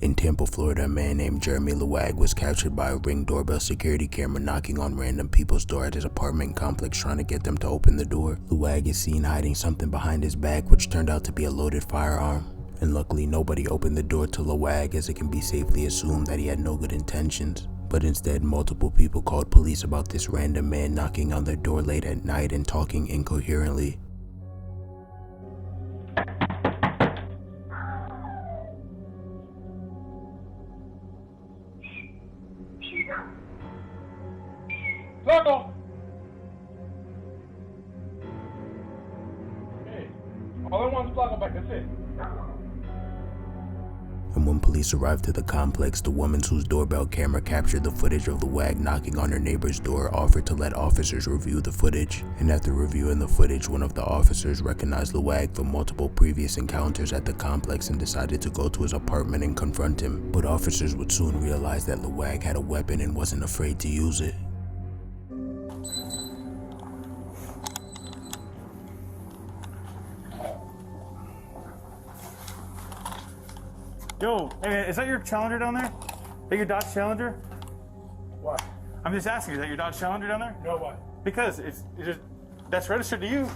In Tampa, Florida, a man named Jeremy Lewag was captured by a Ring doorbell security camera knocking on random people's door at his apartment complex trying to get them to open the door. Lewag is seen hiding something behind his back, which turned out to be a loaded firearm. And luckily nobody opened the door to Lewag, as it can be safely assumed that he had no good intentions. But instead, multiple people called police about this random man knocking on their door late at night and talking incoherently. Circle! Hey, all I want is Flacco back, that's it. And when police arrived to the complex, the woman whose doorbell camera captured the footage of Lewag knocking on her neighbor's door offered to let officers review the footage. And after reviewing the footage, one of the officers recognized Lewag from multiple previous encounters at the complex and decided to go to his apartment and confront him. But officers would soon realize that Lewag had a weapon and wasn't afraid to use it. Yo, hey, is that your Challenger down there? Is that your Dodge Challenger? What? I'm just asking, is that your Dodge Challenger down there? No, what? Because that's registered to you.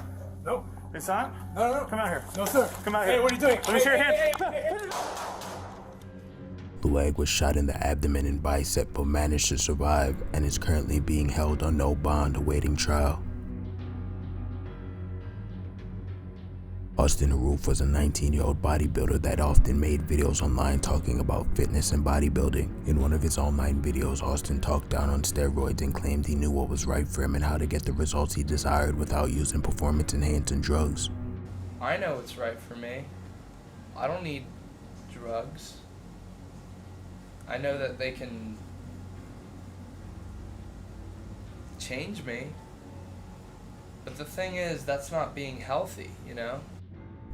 No. It's not? No. Come out here. No, sir. Come out here. here. Hey, what are you doing? Let me see your hands. Lewag was shot in the abdomen and bicep but managed to survive and is currently being held on no bond awaiting trial. Austin Haroof was a 19-year-old bodybuilder that often made videos online talking about fitness and bodybuilding. In one of his online videos, Austin talked down on steroids and claimed he knew what was right for him and how to get the results he desired without using performance-enhancing drugs. I know what's right for me. I don't need drugs. I know that they can change me. But the thing is, that's not being healthy, you know?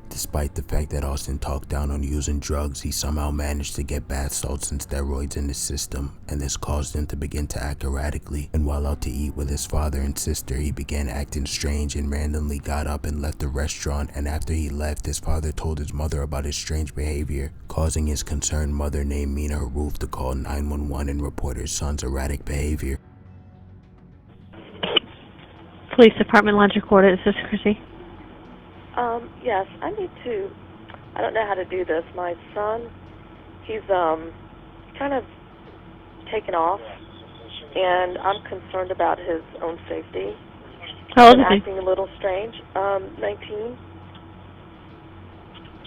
Despite the fact that Austin talked down on using drugs, he somehow managed to get bath salts and steroids in his system, and this caused him to begin to act erratically. And while out to eat with his father and sister, he began acting strange and randomly got up and left the restaurant, and after he left, his father told his mother about his strange behavior, causing his concerned mother named Mina Haroof to call 911 and report her son's erratic behavior. Police Department Lodge recorded. This is Chrissy. Yes, I don't know how to do this. My son, he's kind of taken off, and I'm concerned about his own safety. How old is he? Acting a little strange. 19.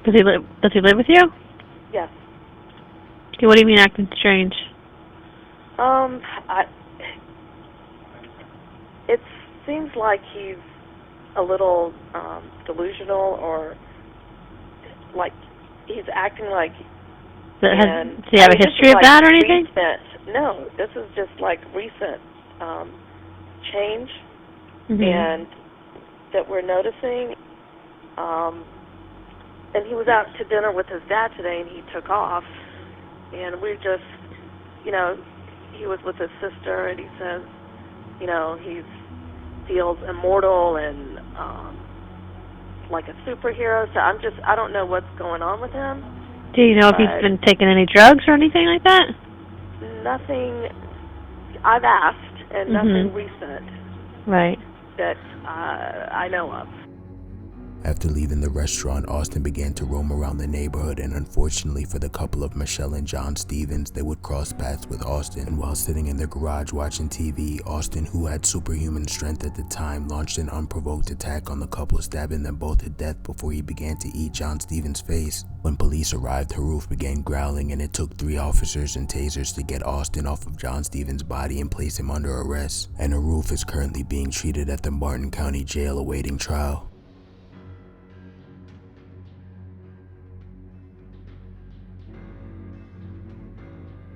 Does he live with you? Yes. Okay, what do you mean acting strange? It seems like he's a little delusional, or like he's acting like. Does he have a history of that or anything? No, this is just like recent change, Mm-hmm. and that we're noticing. And he was out to dinner with his dad today, and he took off, and we're just, he was with his sister, and he says, he feels immortal and like a superhero. So I don't know what's going on with him. Do you know if he's been taking any drugs or anything like that? Nothing. I've asked, and nothing recent. Right. That I know of. After leaving the restaurant, Austin began to roam around the neighborhood, and unfortunately for the couple of Michelle and John Stevens, they would cross paths with Austin. And while sitting in their garage watching TV, Austin, who had superhuman strength at the time, launched an unprovoked attack on the couple, stabbing them both to death before he began to eat John Stevens' face. When police arrived, Haroof began growling, and it took 3 officers and tasers to get Austin off of John Stevens' body and place him under arrest. And Haroof is currently being treated at the Martin County Jail awaiting trial.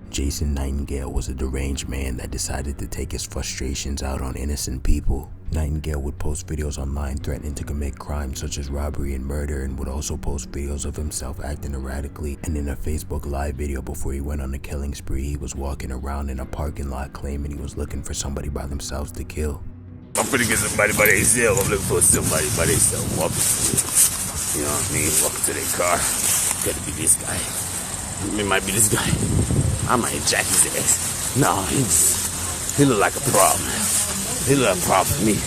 Jason Nightingale was a deranged man that decided to take his frustrations out on innocent people. Nightingale would post videos online threatening to commit crimes such as robbery and murder, and would also post videos of himself acting erratically. And in a Facebook Live video before he went on a killing spree, he was walking around in a parking lot claiming he was looking for somebody by themselves to kill. I'm finna get somebody by themselves. I'm looking for somebody by themselves. Walking to, you know what I mean? Walking to their car. Gotta be this guy. It might be this guy. I might jack his ass. No, he look like a problem. He look like a problem for me.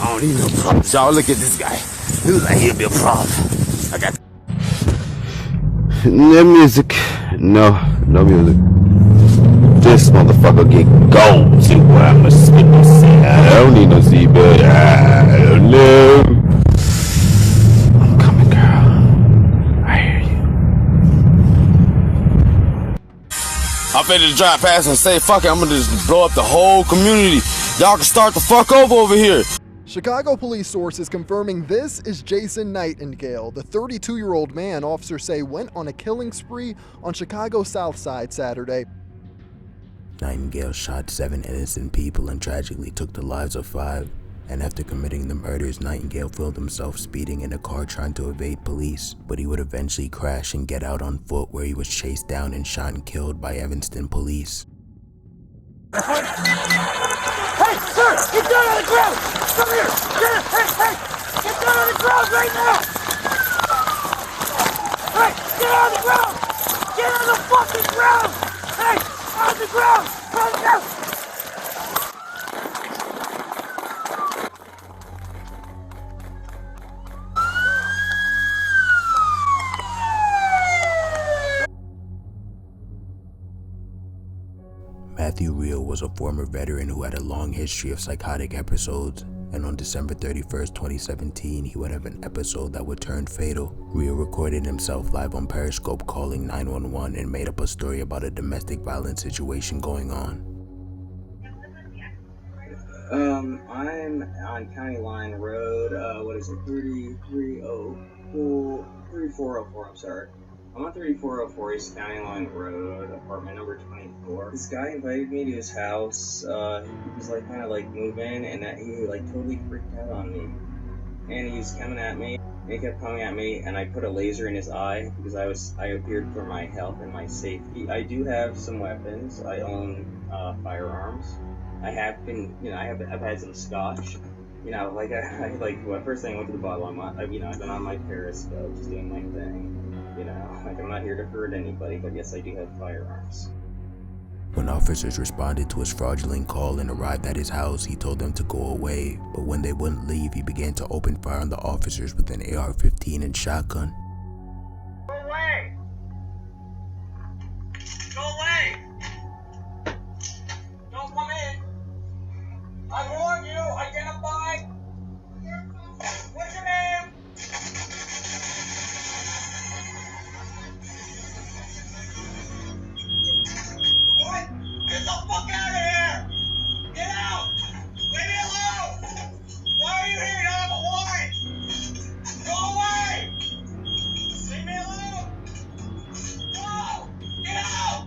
I don't need no problems. Y'all look at this guy. He look like he'll be a problem. I got no music. No music. This motherfucker get gold. See what I must spit no seat. I don't need no seatbelt. I don't know. I'm coming, girl. I hear you. I'm finna to drive past and say, fuck it, I'm gonna just blow up the whole community. Y'all can start the fuck over here. Chicago police sources confirming this is Jason Nightingale, the 32-year-old man officers say went on a killing spree on Chicago's South Side Saturday. Nightingale shot 7 innocent people and tragically took the lives of 5. And after committing the murders, Nightingale filmed himself speeding in a car trying to evade police, but he would eventually crash and get out on foot, where he was chased down and shot and killed by Evanston police. Hey, sir! Get down on the ground! Come here! Hey! Get down on the ground right now! Hey! Get on the ground! Get on the fucking ground! Hey! On the ground! On the ground! Matthew Reel was a former veteran who had a long history of psychotic episodes, and on December 31st, 2017, he would have an episode that would turn fatal. Reel recorded himself live on Periscope calling 911 and made up a story about a domestic violence situation going on. I'm on County Line Road, 3404, I'm sorry. I'm on 3404 East County Line Road, apartment number 24. This guy invited me to his house. He was like kind of like moving, and that he like totally freaked out on me. And he was coming at me, and he kept coming at me, and I put a laser in his eye because I appeared for my health and my safety. I do have some weapons. I own firearms. I have been, I've had some scotch. First thing I went to the bottle. I've been on my Periscope, just doing my thing. I'm not here to hurt anybody, but yes, I do have firearms. When officers responded to his fraudulent call and arrived at his house, he told them to go away, but when they wouldn't leave, he began to open fire on the officers with an AR-15 and shotgun. Go away! Go away! Don't come in! I warn you, identify! What's your name? What? Get the fuck out of here! Get out! Leave me alone! Why are you here? You don't have a warrant! Go away! Leave me alone! No! Get out!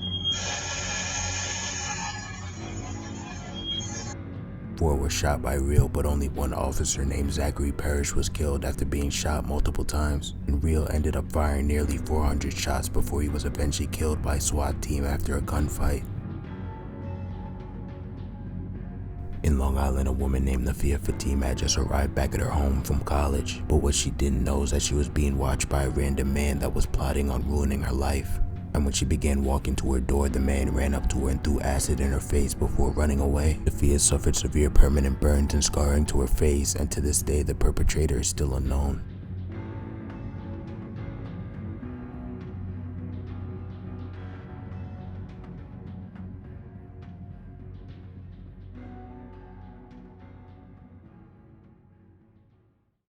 4 were shot by Reel, but only one officer named Zachary Parrish was killed after being shot multiple times, and Reel ended up firing nearly 400 shots before he was eventually killed by a SWAT team after a gunfight. In Long Island, a woman named Nafia Fatima had just arrived back at her home from college, but what she didn't know is that she was being watched by a random man that was plotting on ruining her life. And when she began walking to her door, the man ran up to her and threw acid in her face before running away. Nafia suffered severe permanent burns and scarring to her face, and to this day the perpetrator is still unknown.